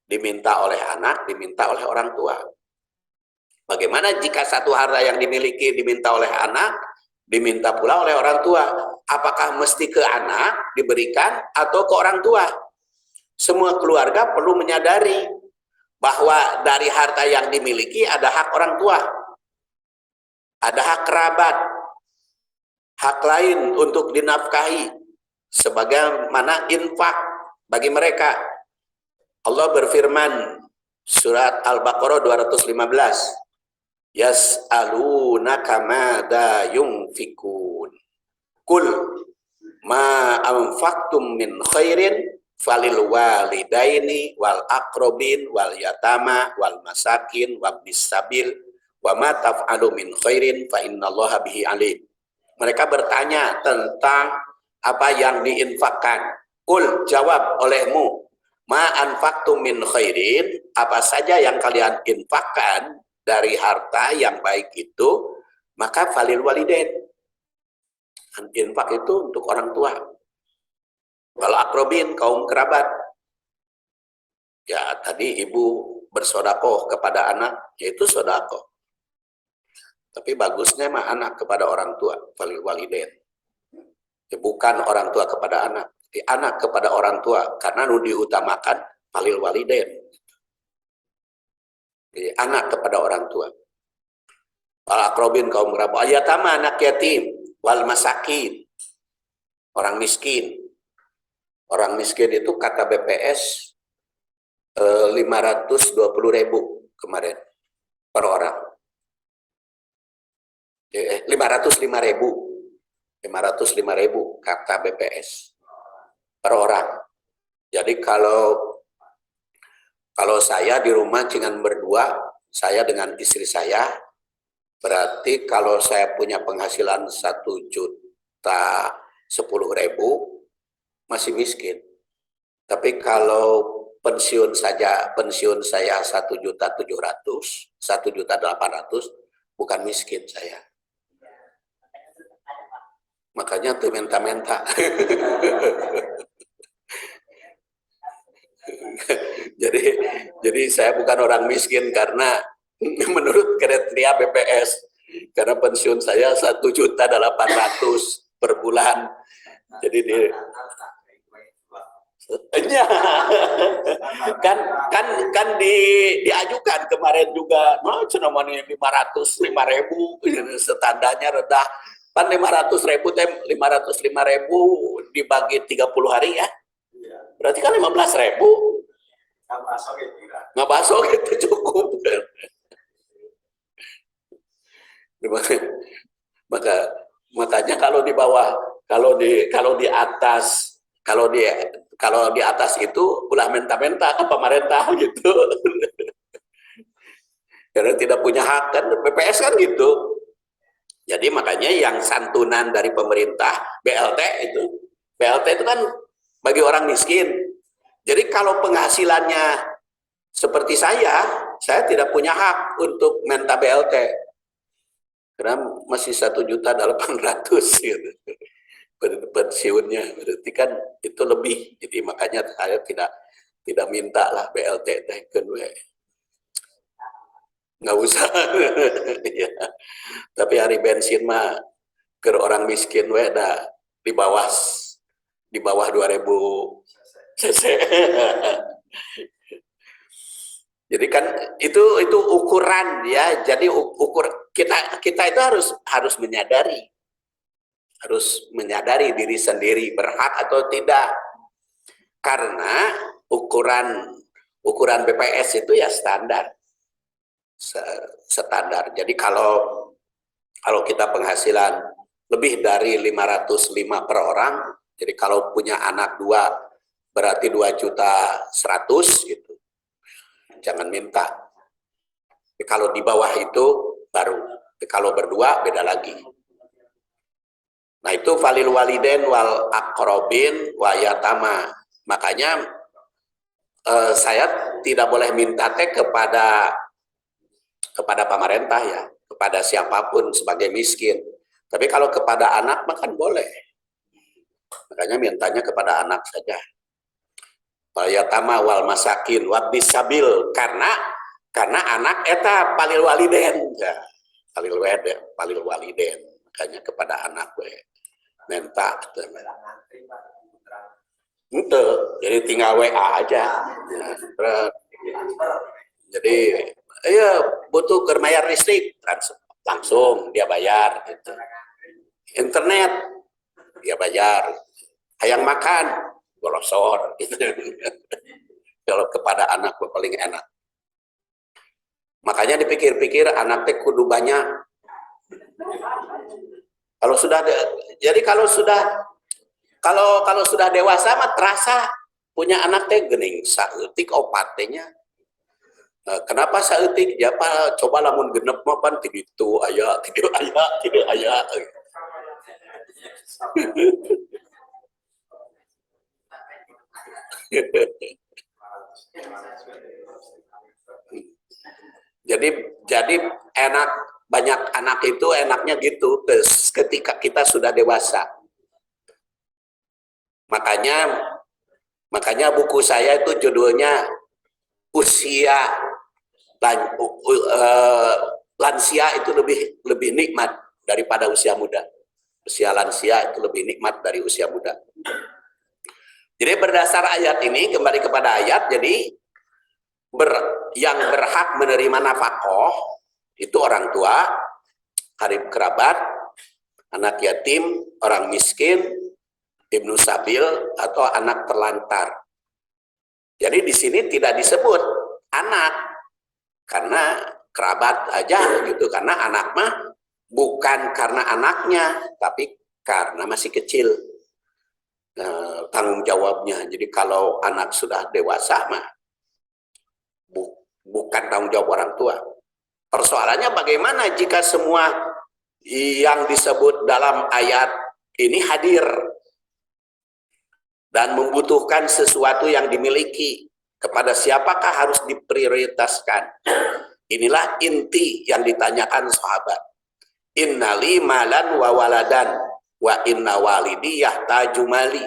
diminta oleh anak, diminta oleh orang tua. Bagaimana jika satu harta yang dimiliki diminta oleh anak, diminta pula oleh orang tua? Apakah mesti ke anak diberikan atau ke orang tua? Semua keluarga perlu menyadari bahwa dari harta yang dimiliki ada hak orang tua, ada hak kerabat, hak lain untuk dinafkahi, sebagaimana infak bagi mereka. Allah berfirman surat Al-Baqarah 215, yas'alunaka madza yunfikun kul ma anfaqtum min khairin falil walidaini wal aqrabin wal yatama wal masakin wabnis sabil wa ma taf'alu min khairin fa innallaha bihi alim. Mereka bertanya tentang apa yang diinfakkan. Kul, jawab olehmu, ma anfaqtum min khairin, apa saja yang kalian infakkan dari harta yang baik itu, maka falil walidain. Infak itu untuk orang tua. Kalau akrobin, kaum kerabat. Ya, tadi ibu bersodakoh kepada anak, yaitu sodakoh. Tapi bagusnya mah anak kepada orang tua, falil walidain. Ya, bukan orang tua kepada anak, anak kepada orang tua, karena nu diutamakan falil walidain. Jadi, anak kepada orang tua. Wal akrobin kaum kerabat, ayatama anak yatim, wal masakin, orang miskin. Orang miskin itu kata BPS 520.000 kemarin per orang. 505.000 kata BPS per orang. Jadi kalau saya di rumah dengan berdua, saya dengan istri saya, berarti kalau saya punya penghasilan 1.010.000 masih miskin. Tapi kalau pensiun saya 1.700.000, 1.800.000, bukan miskin saya. Makanya tuh minta-minta. jadi saya bukan orang miskin karena menurut kriteria BPS, karena pensiun saya 1.800.000 per bulan. Jadi kan diajukan kemarin juga, no, cuma 505.000, standarnya rendah. Kan 500.000 dibagi 30 hari ya, berarti kan 15.000. Nggak masuk itu cukup. Makanya kalau di bawah, kalau di atas itu ulah menta-menta ke pemerintah gitu. Karena tidak punya hak kan, BPS kan gitu. Jadi makanya yang santunan dari pemerintah BLT itu kan bagi orang miskin. Jadi kalau penghasilannya seperti saya tidak punya hak untuk minta BLT. Karena masih 1.800.000 gitu. Pensiunnya, berarti kan itu lebih. Jadi makanya saya tidak minta lah BLT teken we. Nggak usah. Ya. Tapi hari bensin mah ke orang miskin we dah di bawah 2.000 cc. Jadi kan itu ukuran ya. Jadi kita itu harus menyadari diri sendiri berhak atau tidak. Karena ukuran BPS itu ya standar. Jadi kalau Kalau kita penghasilan lebih dari 505 per orang, jadi kalau punya anak 2 berarti 2.100.000 gitu. Jangan minta. Kalau di bawah itu baru. Kalau berdua beda lagi. Nah itu falil waliden wal akrobin wa yatama. Makanya saya tidak boleh minta kepada pemerintah ya, kepada siapapun sebagai miskin. Tapi kalau kepada anak makan boleh. Makanya mintanya kepada anak saja. Wal yatama wal masakin wabnis sabil, karena anak eta palil waliden ya. Palil waliden. Makanya kepada anak we minta. Itu jadi tinggal WA aja. Jadi iya butuh berbayar listrik langsung dia bayar gitu. Internet dia bayar, hayang makan golosor gitu. Kalau kepada anak paling enak. Makanya dipikir-pikir anak teh kudu banyak. Kalau sudah jadi kalau sudah dewasa mah terasa punya anak teh geuning saeutik opatnya. Kenapa saeutik? Ya Pak, coba lamun genep mah pan tiditu aya, tiditu aya. Jadi enak banyak anak itu enaknya gitu ketika kita sudah dewasa. Makanya buku saya itu judulnya usia lansia itu lebih nikmat daripada usia muda. Usia lansia itu lebih nikmat dari usia muda. Jadi berdasar ayat ini, kembali kepada ayat, jadi yang berhak menerima nafkah itu orang tua, karib kerabat, anak yatim, orang miskin, ibnu sabil, atau anak terlantar. Jadi di sini tidak disebut anak, karena kerabat aja gitu, karena anak mah bukan karena anaknya, tapi karena masih kecil tanggung jawabnya. Jadi kalau anak sudah dewasa mah bukan tanggung jawab orang tua. Persoalannya bagaimana jika semua yang disebut dalam ayat ini hadir dan membutuhkan sesuatu yang dimiliki, kepada siapakah harus diprioritaskan? Inilah inti yang ditanyakan sahabat. Innali malan wa waladan wa inna walidi yahtaju mali.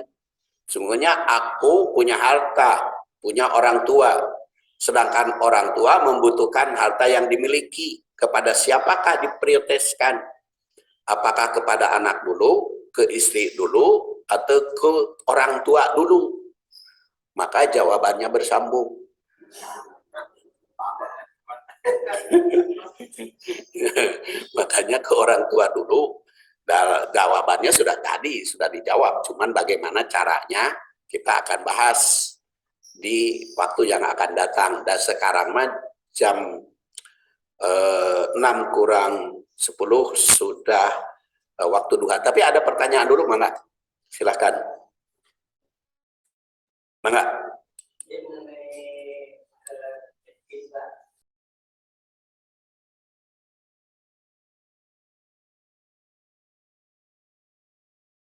Sungguhnya aku punya harta, punya orang tua, sedangkan orang tua membutuhkan harta yang dimiliki. Kepada siapakah diprioritaskan? Apakah kepada anak dulu, ke istri dulu, atau ke orang tua dulu? Maka jawabannya bersambung. Makanya ke orang tua dulu. Jawabannya sudah dijawab, cuman bagaimana caranya kita akan bahas di waktu yang akan datang. Dan sekarang mah jam 6 kurang 10 sudah waktu duha. Tapi ada pertanyaan dulu, Mangga? Silakan. Mangga.